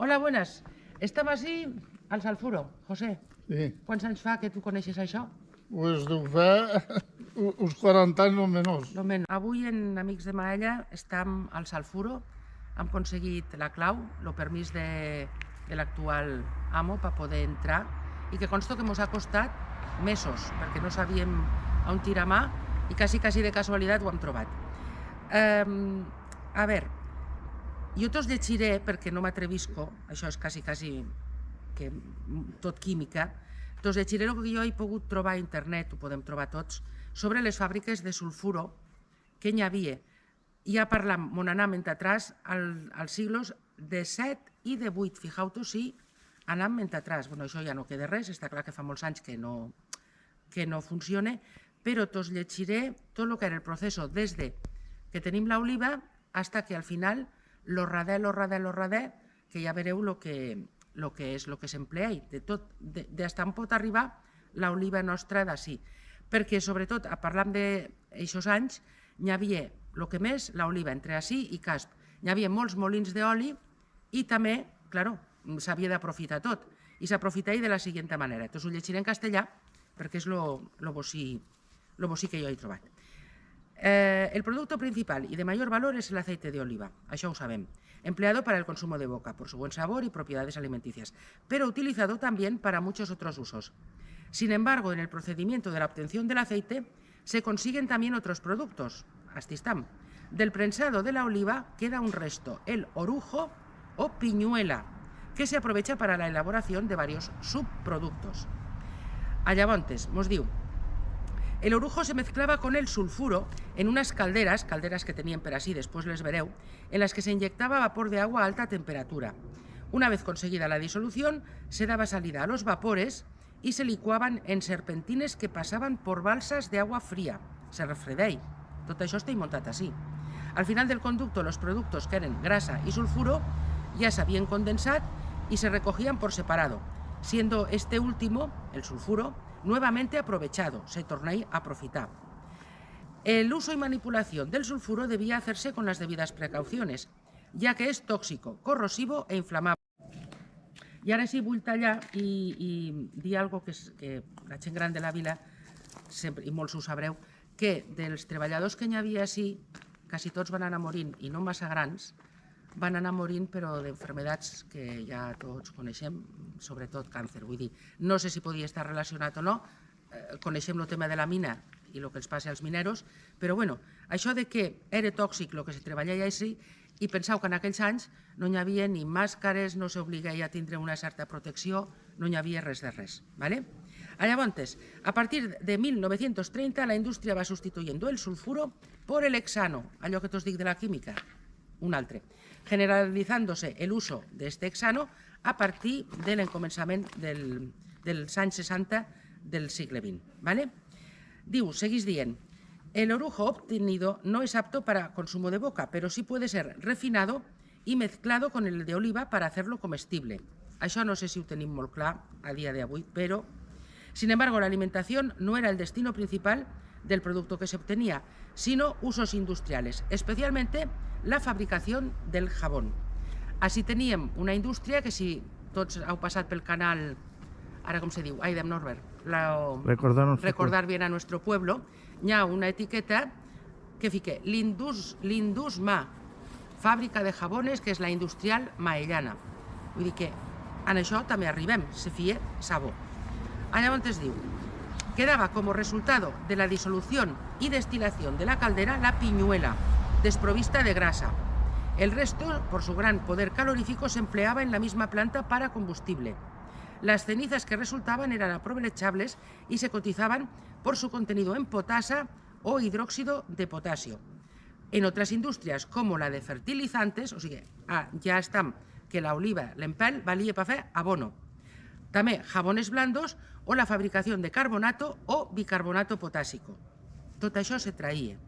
Hola, buenas. Estem així al Salfuro. José, Sí, quants anys fa que tu coneixes això? pues deu fer uns 40 anys o menys. No menys. Avui en Amics de Maella estem al Salfuro. Hem aconseguit la clau, el permís de l'actual amo per poder entrar i que consto que ens ha costat mesos perquè no sabíem on tirar mà i quasi de casualitat ho hem trobat. A veure, jo t'os llegiré perquè no m'atrevisco, això és quasi que tot química, t'os llegiré el que jo he pogut trobar a internet, ho podem trobar tots, sobre les fàbriques de sulfuro que n'hi havia. Ja parlam, mon anam atrás als siglos de 7 i de 8, fijau-vos si anam atrás. Bueno, això ja no queda res, està clar que fa molts anys que no funciona, però t'os llegiré tot el que era el procés des de que tenim l'oliva fins que al final lo radé, que ja veureu el que és, el que s'emplea i de tot, d'hasta on pot arribar l'oliva nostra d'ací. Perquè, sobretot, parlant d'aixòs anys, n'hi havia, el que més, l'oliva, entre ací i Casp. N'hi havia molts molins d'oli i també, clar, s'havia d'aprofitar tot. I s'aprofitava de la següent manera. T'ho llegiré en castellà perquè és el bocí que jo he trobat. El producto principal y de mayor valor es el aceite de oliva, això ho sabem, empleado para el consumo de boca por su buen sabor y propiedades alimenticias, pero utilizado también para muchos otros usos. Sin embargo, en el procedimiento de la obtención del aceite se consiguen también otros productos. Así están. Del prensado de la oliva queda un resto, el orujo o piñuela, que se aprovecha para la elaboración de varios subproductos. Llavors, mos diu, el orujo se mezclaba con el sulfuro en unas calderas que tenían per así, después les vereu, en las que se inyectaba vapor de agua a alta temperatura. Una vez conseguida la disolución, se daba salida a los vapores y se licuaban en serpentines que pasaban por balsas de agua fría. Se refredei. Tot això està muntat així. Al final del conducto, los productos que eren grasa y sulfuro ya se habían condensado y se recogían por separado, siendo este último, el sulfuro, nuevamente aprovechado, se torna a aprofitar. El uso y manipulación del sulfuro debía hacerse con las debidas precauciones, ya que es tóxico, corrosivo e inflamable. I ara sí vull tallar i dir alguna cosa que la gent gran de la vila, i molts ho sabreu, que dels treballadors que n'hi havia així, quasi tots van anar morint, i no massa grans, van anar morint però d'enfermedats que ja tots coneixem, sobretot càncer. Vull dir, no sé si podia estar relacionat o no, coneixem el tema de la mina i el que ens passa als mineros, però bueno, això de que era tòxic el que se treballava així, i penseu que en aquells anys no n'hi havia ni màscares, no s'obligava a tindre una certa protecció, no n'hi havia res de res. Llavors, a partir de 1930 la indústria va sustituyendo el sulfuro por el hexano, allò que t'os dic de la química, un altre, generalizándose el uso d'este hexano a partir de l'encomençament dels anys 60 del segle XX. Diu, seguís dient, el orujo obtenido no es apto para consumo de boca, pero sí puede ser refinado y mezclado con el de oliva para hacerlo comestible. Això no sé si ho tenim molt clar a dia d'avui, però, sin embargo, la alimentación no era el destino principal del producto que se obtenía, sino usos industriales, especialmente la fabricación del jabón. Així teníem una indústria que, si tots heu passat pel canal, ara com se diu, Aidem Norbert, recordar bien a nuestro pueblo, hi ha una etiqueta que fica l'Indusma, fàbrica de jabones, que és la industrial maellana. Vull dir que en això també arribem, se fia sabó. Llavors diu, quedaba como resultado de la disolución y destilación de la caldera la piñuela, desprovista de grasa. El resto, por su gran poder calorífico, se empleaba en la misma planta para combustible. Las cenizas que resultaban eran aprovechables y se cotizaban por su contenido en potasa o hidróxido de potasio. En otras industrias, como la de fertilizantes, o sigui, ja està que l'oliva, l'empel, valia per fer abono. També jabones blandos o la fabricación de carbonato o bicarbonato potásico. Tot això se traía.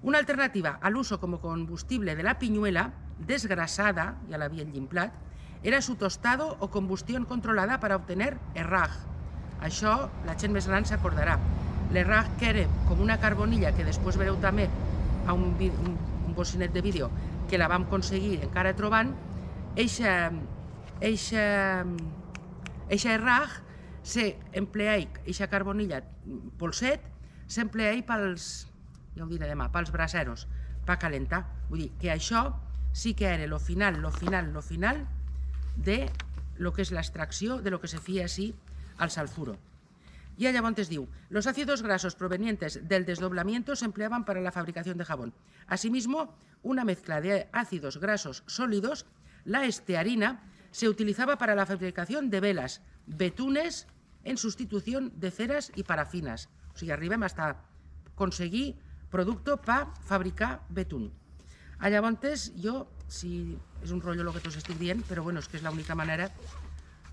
Una alternativa al uso como combustible de la piñuela, desgrasada, ya la habían llimplat, era su tostado o combustión controlada para obtener herrag. Això la gent més gran s'acordarà. L'herrag, que era com una carbonilla, que després veureu també a un bocinet de vídeo, que la vam aconseguir encara trobant, eixa errag s'empleai, eixa carbonilla polset, s'empleai pels, ja ho diré demà, pels braseros, per calentar. Vull dir que això sí que era lo final de lo que es l'extracció de lo que se fía así al sulfuro. Y llavors diu, los ácidos grasos provenientes del desdoblamiento se empleaban para la fabricación de jabón. Asimismo, una mezcla de ácidos grasos sólidos, la estearina, se utilizaba para la fabricación de velas, betunes, en sustitución de ceras y parafinas. O sigui, arribem hasta aconseguir producte per fabricar betún. Llavors, jo, si és un rotllo el que t'us estic dient, però bueno, és que és l'única manera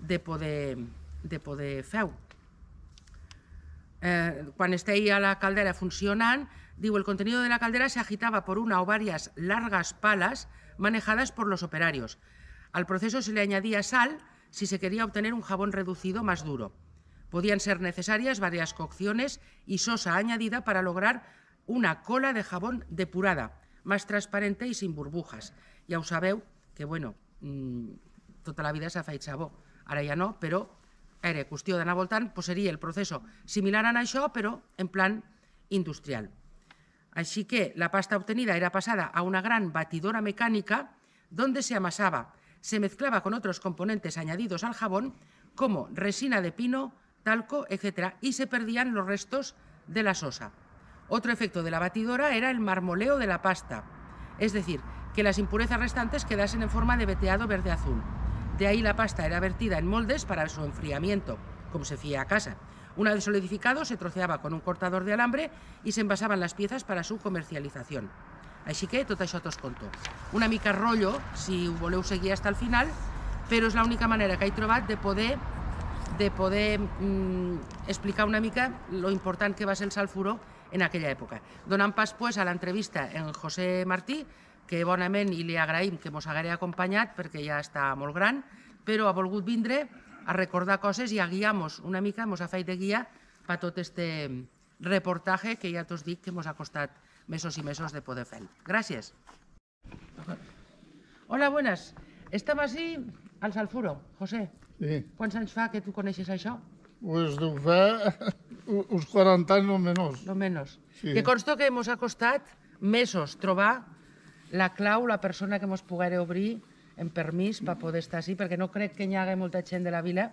de poder fer-ho. Quan estava la caldera funcionant, diu, el contenido de la caldera se agitaba por una o varias largas palas manejadas por los operarios. Al proceso se le añadía sal si se quería obtener un jabón reducido más duro. Podían ser necesarias varias cocciones y sosa añadida para lograr una cola de jabón depurada, más transparente y sin burbujas. Ja ho sabeu que, bueno, tota la vida s'ha fet sabó. Ara ja no, però era qüestió d'anar voltant, pues seria el procés similar a això, però en plan industrial. Així que la pasta obtenida era pasada a una gran batidora mecánica donde se amasaba, se mezclaba con otros componentes añadidos al jabón como resina de pino, talco, etc. y se perdían los restos de la sosa. Otro efecto de la batidora era el marmoleo de la pasta, es decir, que las impurezas restantes quedasen en forma de veteado verde-azul. De ahí la pasta era vertida en moldes para su enfriamiento, como se hacía a casa. Una vez solidificado, se troceaba con un cortador de alambre y se envasaban las piezas para su comercialización. Així que tot això t'ho conto. Una mica rotllo, si ho voleu seguir fins al final, però és l'única manera que he trobat de poder explicar una mica lo important que va ser el sulfuro en aquella època. Donant pas pues, a l'entrevista en José Martí, que bonament i li agraïm que mos haguera acompanyat perquè ja està molt gran, però ha volgut vindre a recordar coses i a guiar-nos una mica, mos ha fet de guia per tot este reportatge que ja t'us dic que mos ha costat mesos y mesos de poder fer. Gràcies. Hola, buenas. Estem així al sulfuro, José. Sí. Quants anys fa que tu coneixes això? Pues deu fer uns 40 anys o menys. No menos. Sí. Que consto que mos ha costat mesos trobar la clau, la persona que mos poguera obrir en permís per poder estar així, perquè no crec que hi hagi molta gent de la vila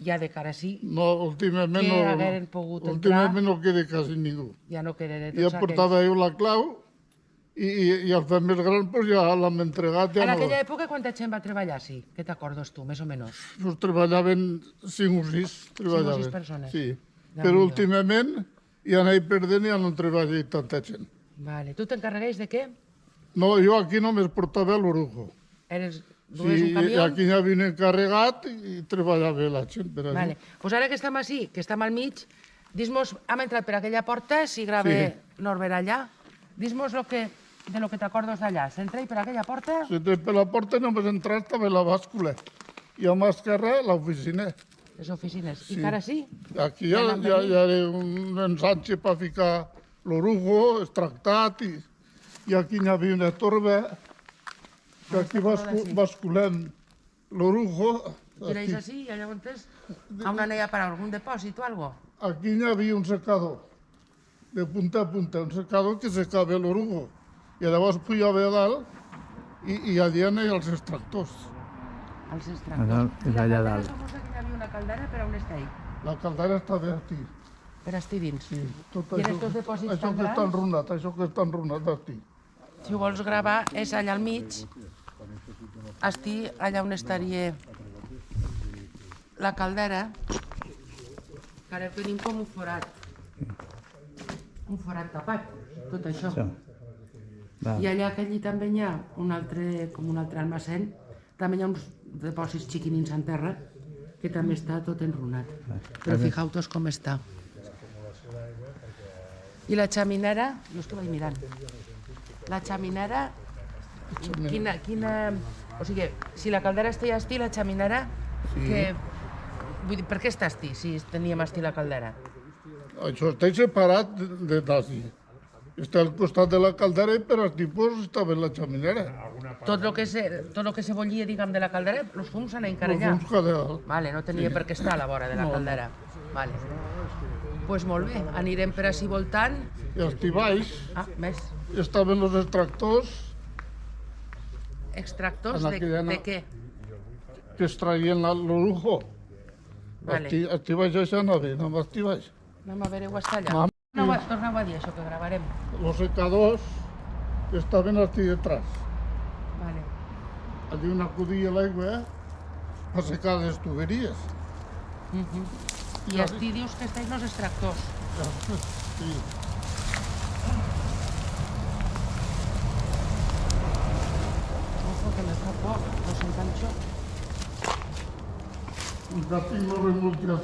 ja de cara així. No, últimament que hagueren pogut entrar. Últimament no queda quasi ningú. Ja no queda de tots Ja portava jo la clau i al fer més gran pues ja l'hem entregat. En aquella època quanta gent va treballar així? Què t'acordes tu, més o menys? Pues treballaven 5 o 6. 5 o 6 persones. Sí, però últimament ja anava perdent i ja no treballa tanta gent. Vale. Tu t'encarregues de què? No, jo aquí només portava l'orujo. Eres Sí, un camió? aquí ja vine encarregat i treballava la gent per allà. Vale. Pues ara que estem així, que estem al mig, dis-mos, hem entrat per aquella porta, si grave Norbert allà, dis-mos de lo que t'acordes d'allà. S'entra per aquella porta? Si per la porta només entrar estava la bàscula i a mà esquerra l'oficina. Les oficines. I cara sí? Aquí hi ha un ensanche per ficar l'orujo extractat i aquí hi havia una torba que aquí basculem l'orujo. Tiréis així i llavors on anava per algun depòsit o algo? Aquí hi havia un secador, de punta a punta, un secador que secava l'orujo. I llavors pujava a dalt i allà anaven els extractors. Els extractors. És allà dalt. Suposa que hi havia una caldera per on està ahí? La caldera estava aquí. Per estar dins. Sí, tot I en això, estos depòsits això tan que està grans? enrunat, això que està enrunat aquí. Si ho vols gravar, és allà al mig. Estic allà on estaria la caldera, que ara tenim com un forat tapat, tot això. I allà que allí també hi ha un altre almacén, també hi ha uns depòsits xiquinins en terra, que també està tot enrunat. Però fijeu-vos com està. I la xaminera, jo és que vaig mirant, la xaminera, o sigui, si la caldera està esti, la xaminera, vull dir, per què està esti, si teníem esti la caldera? Això està separat d'ací. Està al costat de la caldera i per als tipus estava la xaminera. Tot el que se bollia, diguem, de la caldera, els fums anen encara Els allà. fums que dalt. Vale, no tenia per què estar a la vora de la caldera. Vale. Doncs molt bé, anirem per ací voltant. I als tiballs Més. estaven els extractors Extractors En de aquella què? que es traien l'orujo. Vale. Els tiballs això no ve, només els tiballs. Anem a veure-ho està allà. Torneu a dir això que gravarem. Los secadors estaven aquí detrás. Vale. Allí on acudia l'aigua a secar les tuberies. I aquí dius que estáis los extractors. Sí. Ojo, que me fa por, no s'enganxo. Ja tinc la remolque.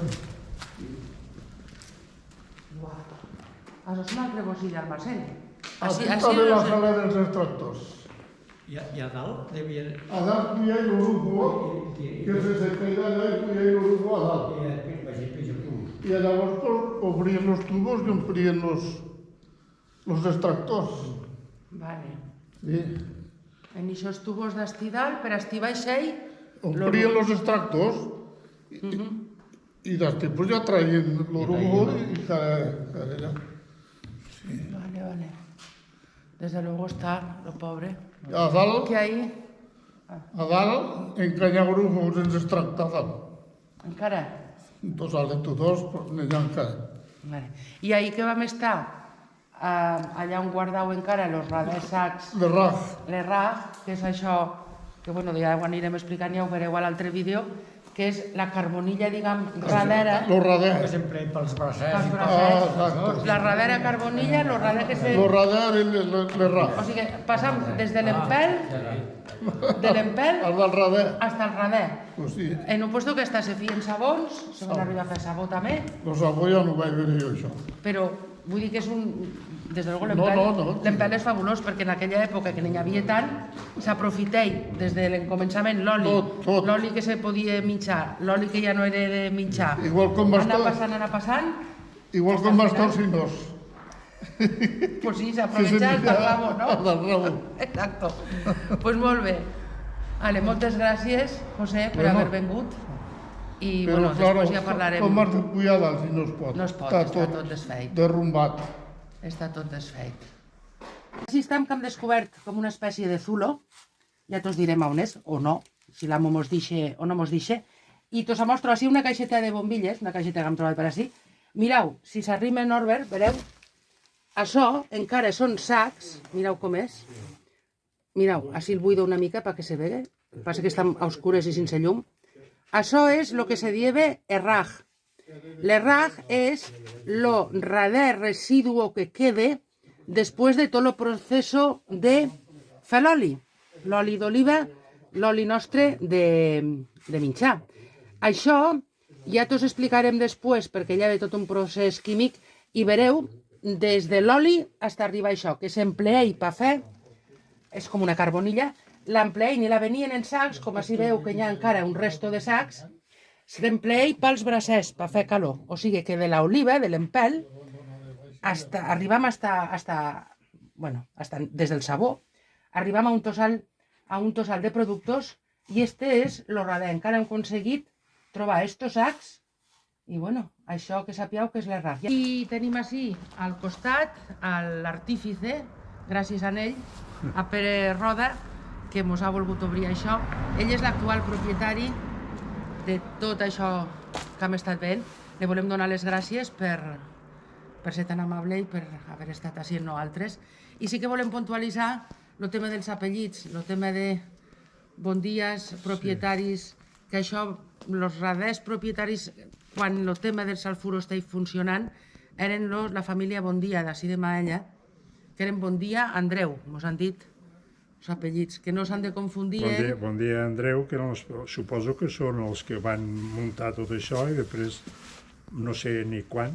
Això és un altre bocí d'almacén. Aquí estava la sala dels extractors. I a dalt devia... A dalt hi ha l'orujo, que se seca allà i hi ha l'orujo a dalt. I llavors obrien els tubos i omplien los extractors. Vale. Sí. En aquests tubos d'estidal, per estivar aixell... Omplien los extractors i després ja traien l'orujo i allà. Vale, vale. Desde luego está, lo pobre. A dalt, ¿Qué hay? encanyar orujos ens extractaven. Encara? Dos aletudos, n'hi ha encara. Vale. I ahir que vam estar, allà on guardau encara els raders sacs, De raj. l'errag, que és això, que bueno, ja ho anirem explicant, ja ho veureu a l'altre vídeo, que és la carbonilla, diguem, radera. Los raders. Que sempre pels braçats. Pels i braçats. exacte. La radera carbonilla, los raders que se... Los raders i l'erraj. O sigui, passam des de l'empel, Al del rader. hasta el rader. Pues sí. En un puesto que hasta se fien sabons, se van arribar a fer sabó també, Los avui ja no vaig veure jo, això. però vull dir que és un... Des de luego No. l'empel és fabulós perquè en aquella època que n'hi havia tant, s'aprofitei des de l'encomençament l'oli, Tot. l'oli que se podia minxar, l'oli que ja no era de minxar, Igual com anar passant, Igual com bastorcinos. pues sí, s'aprovecha el rabo, no? Del rabo. Exacto. Pues molt bé. Vale, moltes gràcies, José, per haver vengut. I bueno, després ja parlarem. Com has de pujar dalt si no es pot? No es pot, està tot desfet. Derrumbat. Està tot desfet. Així estem que hem descobert com una espècie de zulo, ja t'os direm on és, o no, si l'amo mos dixe o no mos dixe, i t'os mostro així una caixeta de bombilles, una caixeta que hem trobat per així. Mireu, si s'arrima Norbert, veureu, això encara són sacs, mireu com és. Mireu, així el buido una mica perquè se vegi, passa que estan a oscures i sense llum. Això és el que se dieve erraj. L'erraj és lo rader residuo que quede después de tot el procés de fer l'oli. L'oli d'oliva, l'oli nostre de minxar. Això ja t'ho explicarem després perquè ja ve tot un procés químic i veureu des de l'oli fins a arribar a això, que s'empleï per fer, és com una carbonilla, l'empleïn i la venien en sacs, com així veu que hi ha encara un resto de sacs, s'empleï pels bracers per fer calor. O sigui que de l'oliva, de l'empel, arribam des del sabó, arribam a un tossal de productes i este és el rader. Encara hem aconseguit trobar estos sacs i bueno, això que sapigueu que és l'erraj. I tenim així al costat l'artífice, gràcies a ell, a Pere Roda, que mos ha volgut obrir això. Ell és l'actual propietari de tot això que hem estat veient. Li volem donar les gràcies per ser tan amable i per haver estat així amb nosaltres. I sí que volem puntualitzar el tema dels apellits, el tema de Bondies, propietaris, que això, els raders propietaris, quan el tema del sulfuro estava funcionant, eren la família Bondia d'ací de Maella, que eren Bondia Andreu, mos han dit els apellits, que no s'han de confundir. Bon dia, Andreu, que suposo que són els que van muntar tot això i després, no sé ni quan,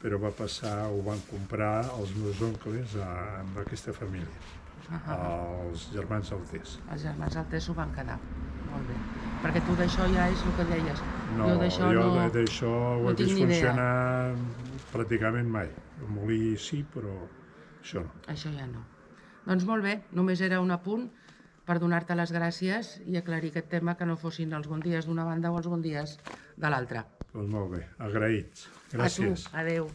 però va passar, ho van comprar els meus oncles amb aquesta família, els germans Altés. Els germans Altés s'ho van quedar, molt bé. Perquè tu d'això ja és el que deies. No, jo d'això ho he vist funcionar pràcticament mai. El molí sí, però Això no. Això ja no. Doncs molt bé, només era un apunt per donar-te les gràcies i aclarir aquest tema, que no fossin els bons dies d'una banda o els bons dies de l'altra. Doncs molt bé, agraïts. Gràcies. A tu, adeu.